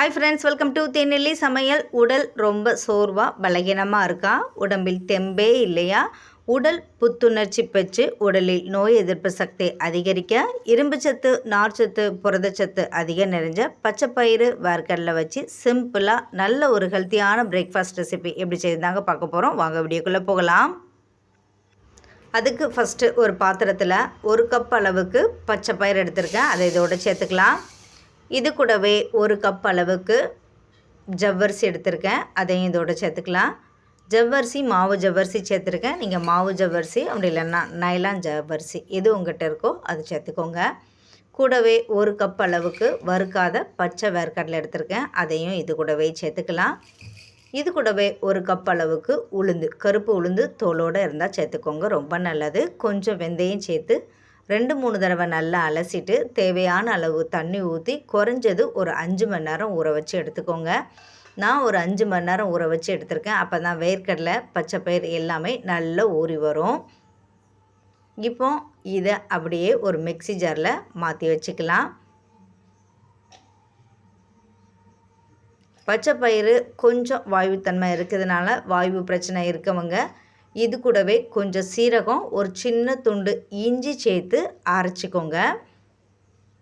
Hi friends, welcome to தேனிலி சமையல். உடல் ரொம்ப சோர்வாக பலகீனமாக இருக்கா? உடம்பில் தெம்பே இல்லையா? உடல் புத்துணர்ச்சி பெற்று உடலில் நோய் எதிர்ப்பு சக்தி அதிகரிக்க இரும்புச்சத்து, நார்ச்சத்து, புரதச்சத்து அதிகம் நிறைஞ்ச பச்சைப்பயிறு வேர்க்கடலை வச்சு சிம்பிளாக நல்ல ஒரு ஹெல்த்தியான பிரேக்ஃபாஸ்ட் ரெசிபி எப்படி செய்தாங்க பார்க்க போகிறோம். வாங்க வீடியோக்குள்ளே போகலாம். அதுக்கு ஃபஸ்ட்டு ஒரு பாத்திரத்தில் 1 கப் அளவுக்கு பச்சைப்பயிறு எடுத்திருக்கேன். அதை இதோட சேர்த்துக்கலாம். இது கூடவே 1 கப் அளவுக்கு ஜவ்வரிசி எடுத்திருக்கேன். அதையும் இதோட சேர்த்துக்கலாம். ஜவ்வரிசி மாவு ஜவ்வரிசி சேர்த்துருக்கேன். நீங்கள் மாவு ஜவ்வரிசி அப்படி இல்லைன்னா நைலான் ஜவ்வரிசி எது உங்கள்கிட்ட இருக்கோ அது சேர்த்துக்கோங்க. கூடவே 1 கப் அளவுக்கு வறுக்காத பச்சை வேர்க்கடலை எடுத்திருக்கேன். அதையும் இது கூடவே சேர்த்துக்கலாம். இது கூடவே 1 கப் அளவுக்கு உளுந்து, கருப்பு உளுந்து தோலோடு இருந்தால் சேர்த்துக்கோங்க, ரொம்ப நல்லது. கொஞ்சம் வெந்தயம் சேர்த்து 2-3 தடவை நல்லா அலசிட்டு தேவையான அளவு தண்ணி ஊற்றி குறைஞ்சது ஒரு 5 மணி நேரம் ஊற வச்சு எடுத்துக்கோங்க. நான் ஒரு 5 மணி நேரம் ஊற வச்சு எடுத்திருக்கேன். அப்போ தான் வேர்க்கடலை, பச்சைப்பயிறு எல்லாமே நல்லா ஊறி வரும். இப்போ இதை அப்படியே ஒரு மிக்ஸி ஜாரில் மாற்றி வச்சுக்கலாம். பச்சைப்பயிறு கொஞ்சம் வாயுத்தன்மை இருக்கிறதுனால வாயு பிரச்சனை இருக்கவங்க இது கூடவே கொஞ்சம் சீரகம், ஒரு சின்ன துண்டு இஞ்சி சேர்த்து அரைச்சிக்கோங்க.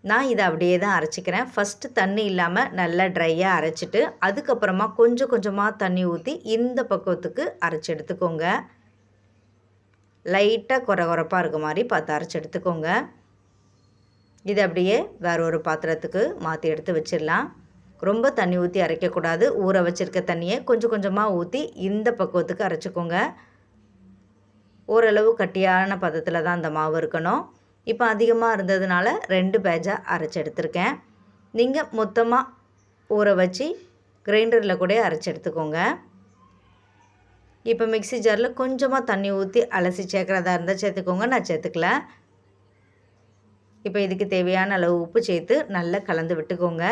நான் இதை அப்படியே தான் அரைச்சிக்கிறேன். ஃபஸ்ட்டு தண்ணி இல்லாமல் நல்லா ட்ரையாக அரைச்சிட்டு அதுக்கப்புறமா கொஞ்சம் கொஞ்சமாக தண்ணி ஊற்றி இந்த பக்குவத்துக்கு அரைச்சி எடுத்துக்கோங்க. லைட்டாக கொரகொரப்பாக இருக்க மாதிரி பார்த்து அரைச்சி எடுத்துக்கோங்க. இதை அப்படியே வேறு ஒரு பாத்திரத்துக்கு மாற்றி எடுத்து வச்சிடலாம். ரொம்ப தண்ணி ஊற்றி அரைக்கக்கூடாது. ஊற வச்சுருக்க தண்ணியை கொஞ்சம் கொஞ்சமாக ஊற்றி இந்த பக்குவத்துக்கு அரைச்சிக்கோங்க. ஓரளவு கட்டியான பதத்தில் தான் அந்த மாவு இருக்கணும். இப்போ அதிகமாக இருந்ததுனால 2 பேட்சாக அரைச்சி எடுத்திருக்கேன். நீங்கள் மொத்தமாக ஊற வச்சு கிரைண்டரில் கூட அரைச்சி எடுத்துக்கோங்க. இப்போ மிக்ஸி ஜாரில் கொஞ்சமாக தண்ணி ஊற்றி அலசி சேர்க்குறதா இருந்தால் சேர்த்துக்கோங்க, நான் சேர்த்துக்கல. இப்போ இதுக்கு தேவையான அளவு உப்பு சேர்த்து நல்லா கலந்து விட்டுக்கோங்க.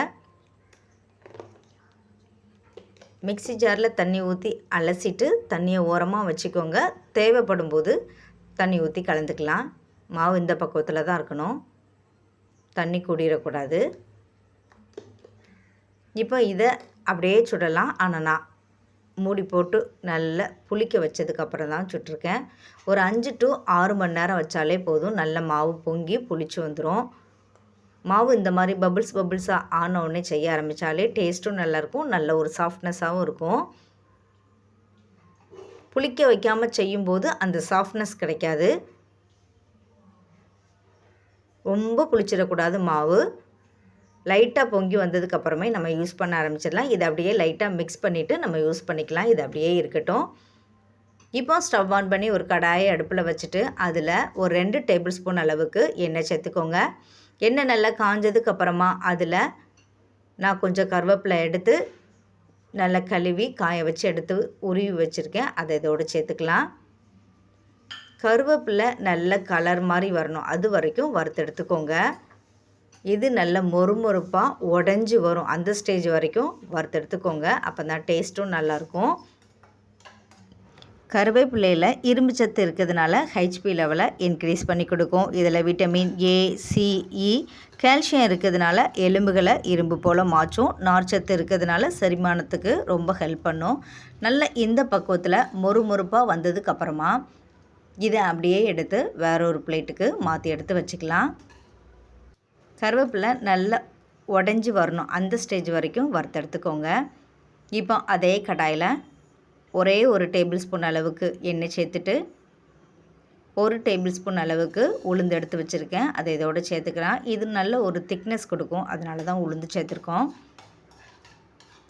மிக்ஸி ஜாரில் தண்ணி ஊற்றி அலசிட்டு தண்ணியை ஓரமாக வச்சுக்கோங்க. தேவைப்படும் போது தண்ணி ஊற்றி கலந்துக்கலாம். மாவு இந்த பக்குவத்தில் தான் இருக்கணும், தண்ணி கூடிடக்கூடாது. இப்போ இதை அப்படியே சுடலாம். ஆனால் நான் மூடி போட்டு நல்லா புளிக்க வச்சதுக்கப்புறம் தான் சுட்டிருக்கேன். ஒரு 5 to 6 மணி நேரம் வச்சாலே போதும். நல்ல மாவு பொங்கி புளிச்சு வந்துடும். மாவு இந்த மாதிரி பபிள்ஸாக ஆனவுடனே செய்ய ஆரம்பித்தாலே டேஸ்ட்டும் நல்லாயிருக்கும், நல்ல ஒரு சாஃப்ட்னஸாகவும் இருக்கும். புளிக்க வைக்காமல் செய்யும்போது அந்த சாஃப்ட்னஸ் கிடைக்காது. ரொம்ப புளிச்சிடக்கூடாது மாவு. லைட்டாக பொங்கி வந்ததுக்கப்புறமே நம்ம யூஸ் பண்ண ஆரம்பிச்சிடலாம். இதை அப்படியே லைட்டாக மிக்ஸ் பண்ணிவிட்டு நம்ம யூஸ் பண்ணிக்கலாம். இது அப்படியே இருக்கட்டும். இப்போ ஸ்டவ் ஆன் பண்ணி ஒரு கடாயை அடுப்பில் வச்சுட்டு அதில் ஒரு 2 டேபிள் ஸ்பூன் அளவுக்கு எண்ணெய் சேர்த்துக்கோங்க. எண்ணெய் நல்லா காஞ்சதுக்கப்புறமா அதில் நான் கொஞ்சம் கருவேப்பிலை எடுத்து நல்லா கழுவி காய வச்சு எடுத்து உருவி வச்சுருக்கேன். அதை இதோடு சேர்த்துக்கலாம். கருவேப்பிலை நல்ல கலர் மாதிரி வரணும், அது வரைக்கும் வறுத்து எடுத்துக்கோங்க. இது நல்ல மொறுமொறுப்பாக உடஞ்சி வரும், அந்த ஸ்டேஜ் வரைக்கும் வறுத்து எடுத்துக்கோங்க. அப்போ தான் டேஸ்ட்டும் நல்லாயிருக்கும். கருவேப்பிலையில் இரும்பு சத்து இருக்கிறதுனால ஹெச்பி லெவலை இன்க்ரீஸ் பண்ணி கொடுக்கும். இதில் vitamin A, C, E, calcium இருக்கிறதுனால எலும்புகளை இரும்பு போல் மாற்றும். நார்ச்சத்து இருக்கிறதுனால செரிமானத்துக்கு ரொம்ப ஹெல்ப் பண்ணும். நல்ல இந்த பக்குவத்தில் மொறுமொறுப்பாக வந்ததுக்கப்புறமா இதை அப்படியே எடுத்து வேற ஒரு பிளேட்டுக்கு மாற்றி எடுத்து வச்சுக்கலாம். கருவேப்பிலை நல்லா உடஞ்சி வரணும், அந்த ஸ்டேஜ் வரைக்கும் வறுத்தெடுத்துக்கோங்க. இப்போ அதே கடாயில் ஒரே ஒரு டேபிள் ஸ்பூன் அளவுக்கு எண்ணெய் சேர்த்துட்டு 1 டேபிள் ஸ்பூன் அளவுக்கு உளுந்து எடுத்து வச்சுருக்கேன். அதை இதோடு சேர்த்துக்கிறேன். இது நல்ல ஒரு திக்னஸ் கொடுக்கும், அதனால தான் உளுந்து சேர்த்துருக்கோம்.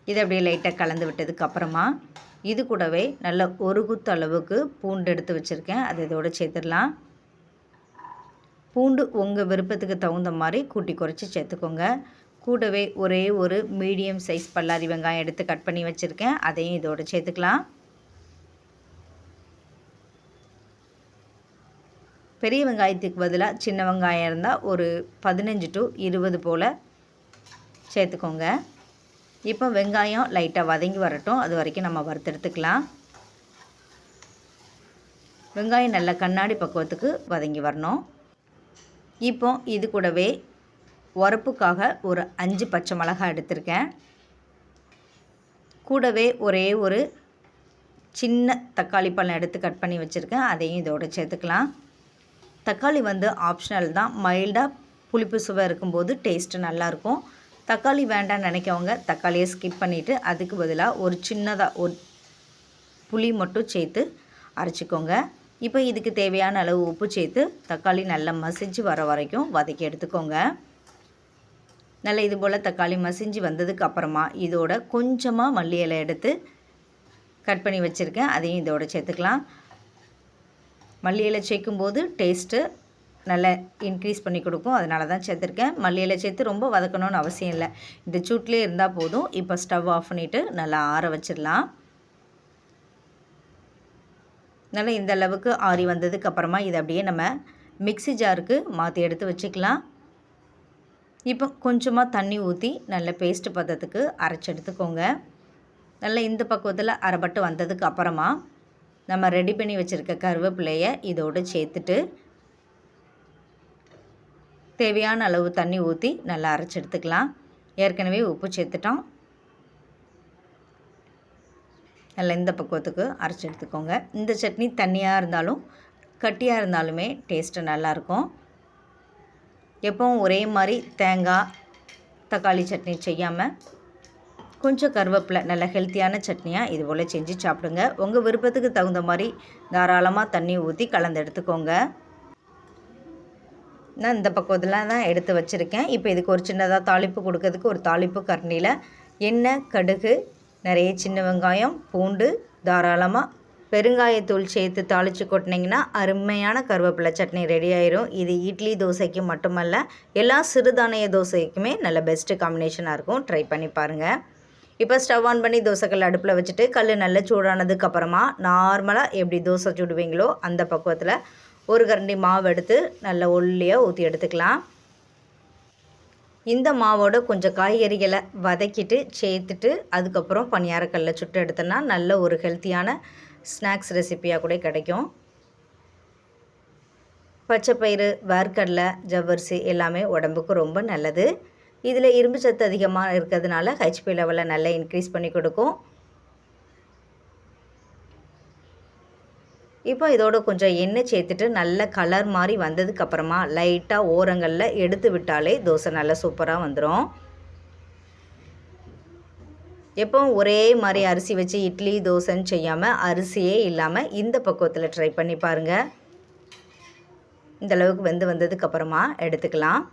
இதை அப்படியே லைட்டாக கலந்து விட்டதுக்கப்புறமா இது கூடவே நல்ல ஒரு குத்து அளவுக்கு பூண்டு எடுத்து வச்சுருக்கேன். அதை இதோடு சேர்த்துடலாம். பூண்டு உங்கள் விருப்பத்துக்கு தகுந்த மாதிரி கூட்டி குறைச்சி சேர்த்துக்கோங்க. கூடவே ஒரே ஒரு மீடியம் சைஸ் பல்லாரி வெங்காயம் எடுத்து கட் பண்ணி வச்சுருக்கேன். அதையும் இதோடு சேர்த்துக்கலாம். பெரிய வெங்காயத்துக்கு பதிலாக சின்ன வெங்காயம் இருந்தால் ஒரு 15 to 20 போல் சேர்த்துக்கோங்க. இப்போ வெங்காயம் லைட்டாக வதங்கி வரட்டும், அது வரைக்கும் நம்ம வறுத்தெடுத்துக்கலாம். வெங்காயம் நல்லா கண்ணாடி பக்குவத்துக்கு வதங்கி வரணும். இப்போ இது கூடவே உரப்புக்காக ஒரு 5 பச்சை மிளகாய் எடுத்திருக்கேன். கூடவே ஒரே ஒரு சின்ன தக்காளி பழம் எடுத்து கட் பண்ணி வச்சுருக்கேன், அதையும் இதோடு சேர்த்துக்கலாம். தக்காளி வந்து ஆப்ஷனல் தான். மைல்டாக புளிப்பு சுவை இருக்கும்போது டேஸ்ட்டு நல்லாயிருக்கும். தக்காளி வேண்டாம்னு நினைக்கவங்க தக்காளியை ஸ்கிப் பண்ணிவிட்டு அதுக்கு பதிலாக ஒரு சின்னதாக ஒரு புளி மட்டும் சேர்த்து அரைச்சிக்கோங்க. இப்போ இதுக்கு தேவையான அளவு உப்பு சேர்த்து தக்காளி நல்லா மசிஞ்சு வர வரைக்கும் வதக்கி எடுத்துக்கோங்க. நல்லா இது போல் தக்காளி மசிஞ்சு வந்ததுக்கு அப்புறமா இதோட கொஞ்சமாக மல்லி இலை எடுத்து கட் பண்ணி வச்சுருக்கேன், அதையும் இதோட சேர்த்துக்கலாம். மல்லி இலை சேர்க்கும்போது டேஸ்ட்டு நல்லா இன்க்ரீஸ் பண்ணி கொடுக்கும், அதனால தான் சேர்த்துருக்கேன். மல்லி இலை சேர்த்து ரொம்ப வதக்கணும்னு அவசியம் இல்லை, இந்த சூட்லேயே இருந்தால் போதும். இப்போ ஸ்டவ் ஆஃப் பண்ணிவிட்டு நல்லா ஆற வச்சிடலாம். நல்லா இந்த அளவுக்கு ஆறி வந்ததுக்கு அப்புறமா இதை அப்படியே நம்ம மிக்ஸி ஜாருக்கு மாற்றி எடுத்து வச்சுக்கலாம். இப்போ கொஞ்சமாக தண்ணி ஊற்றி நல்ல பேஸ்ட்டு பதத்துக்கு அரைச்சி எடுத்துக்கோங்க. நல்லா இந்த பக்குவத்தில் அரைப்பட்டு வந்ததுக்கு அப்புறமா நம்ம ரெடி பண்ணி வச்சுருக்க கருவேப்பிலையை இதோடு சேர்த்துட்டு தேவையான அளவு தண்ணி ஊற்றி நல்லா அரைச்சி எடுத்துக்கலாம். ஏற்கனவே உப்பு சேர்த்துட்டோம். நல்லா இந்த பக்குவத்துக்கு அரைச்சி எடுத்துக்கோங்க. இந்த சட்னி தண்ணியாக இருந்தாலும் கட்டியாக இருந்தாலுமே டேஸ்ட்டு நல்லாயிருக்கும். எப்பவும் ஒரே மாதிரி தேங்காய் தக்காளி சட்னி செய்யாமல் கொஞ்சம் கருவேப்பிலை நல்ல ஹெல்த்தியான சட்னியாக இது போல் செஞ்சு சாப்பிடுங்க. உங்கள் விருப்பத்துக்கு தகுந்த மாதிரி தாராளமாக தண்ணி ஊற்றி கலந்து எடுத்துக்கோங்க. நான் இந்த பக்குவத்தில் தான் எடுத்து வச்சுருக்கேன். இப்போ இதுக்கு ஒரு சின்னதாக தாளிப்பு கொடுக்கறதுக்கு ஒரு தாளிப்பு கரண்டியில் எண்ணெய், கடுகு, நிறைய சின்ன வெங்காயம், பூண்டு, தாராளமாக பெருங்காயத்தூள் சேர்த்து தாளித்து கொட்டினீங்கன்னா அருமையான கருவேப்பிலை சட்னி ரெடி ஆயிரும். இது இட்லி தோசைக்கு மட்டுமல்ல, எல்லா சிறுதானிய தோசைக்குமே நல்ல பெஸ்ட்டு காம்பினேஷனாக இருக்கும். ட்ரை பண்ணி பாருங்கள். இப்போ ஸ்டவ் ஆன் பண்ணி தோசைக்கல் அடுப்பில் வச்சுட்டு கல் நல்லா சூடானதுக்கப்புறமா நார்மலாக எப்படி தோசை சுடுவீங்களோ அந்த பக்குவத்தில் ஒரு கரண்டி மாவு எடுத்து நல்லா ஒல்லியாக ஊற்றி எடுத்துக்கலாம். இந்த மாவோட கொஞ்சம் காய்கறிகளை வதக்கிட்டு சேர்த்துட்டு அதுக்கப்புறம் பணியாரக்கல்ல சுட்டு எடுத்தோன்னா நல்ல ஒரு ஹெல்த்தியான ஸ்நாக்ஸ் ரெசிப்பியாக கூட கிடைக்கும். பச்சைப்பயிறு, வேர்க்கடலை, ஜவ்வரிசி எல்லாமே உடம்புக்கு ரொம்ப நல்லது. இதில் இரும்பு சத்து அதிகமாக இருக்கிறதுனால ஹெச்பி லெவலில் நல்லா இன்க்ரீஸ் பண்ணி கொடுக்கும். இப்போ இதோட கொஞ்சம் எண்ணெய் சேர்த்துட்டு நல்ல கலர் மாதிரி வந்ததுக்கப்புறமா லைட்டாக ஓரங்களில் எடுத்து விட்டாலே தோசை நல்லா சூப்பராக வந்துடும். எப்போவும் ஒரே மாதிரி அரிசி வச்சு இட்லி தோசைன்னு செய்யாமல் அரிசியே இல்லாமல் இந்த பக்குவத்தில் ட்ரை பண்ணி பாருங்கள். இந்தளவுக்கு வெந்து வந்ததுக்கப்புறமா எடுத்துக்கலாம்.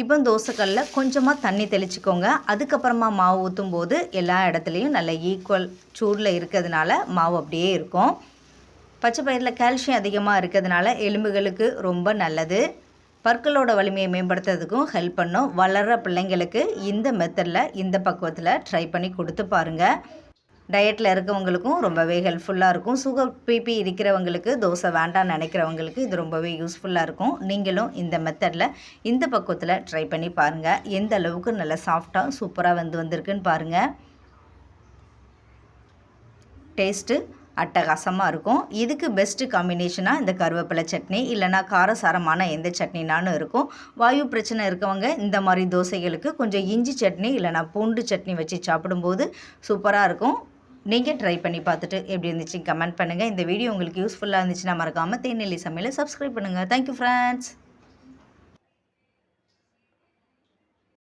இப்போ தோசைக்கல்ல கொஞ்சமாக தண்ணி தெளிச்சுக்கோங்க. அதுக்கப்புறமா மாவு ஊற்றும் போது எல்லா இடத்துலையும் நல்ல ஈக்குவல் சூடில் இருக்கிறதுனால மாவு அப்படியே இருக்கும். பச்சை பயிரில் கால்சியம் அதிகமாக இருக்கிறதுனால எலும்புகளுக்கு ரொம்ப நல்லது. பற்களோட வலிமையை மேம்படுத்துறதுக்கும் ஹெல்ப் பண்ணும். வளர்கிற பிள்ளைங்களுக்கு இந்த மெத்தடில் இந்த பக்குவத்தில் ட்ரை பண்ணி கொடுத்து பாருங்கள். டயட்டில் இருக்கவங்களுக்கும் ரொம்பவே ஹெல்ப்ஃபுல்லாக இருக்கும். சுகர், பிபி இருக்கிறவங்களுக்கு, தோசை வேண்டாம்னு நினைக்கிறவங்களுக்கு இது ரொம்பவே யூஸ்ஃபுல்லாக இருக்கும். நீங்களும் இந்த மெத்தடில் இந்த பக்குவத்தில் ட்ரை பண்ணி பாருங்கள். எந்த அளவுக்கு நல்லா சாஃப்டாக சூப்பராக வந்திருக்குன்னு பாருங்கள். டேஸ்ட்டு அட்டகாசமாக இருக்கும். இதுக்கு பெஸ்ட்டு காம்பினேஷனாக இந்த கருவேப்பிலை சட்னி இல்லைனா காரசாரமான எந்த சட்னினாலும் இருக்கும். வாயு பிரச்சனை இருக்கவங்க இந்த மாதிரி தோசைகளுக்கு கொஞ்சம் இஞ்சி சட்னி இல்லைனா பூண்டு சட்னி வச்சு சாப்பிடும்போது சூப்பராக இருக்கும். நீங்கள் ட்ரை பண்ணி பார்த்துட்டு எப்படி இருந்துச்சு கமெண்ட் பண்ணுங்கள். இந்த வீடியோ உங்களுக்கு யூஸ்ஃபுல்லாக இருந்துச்சுன்னா மறக்காமல் தேனிலி சமையலை சப்ஸ்கிரைப் பண்ணுங்கள். Thank you friends.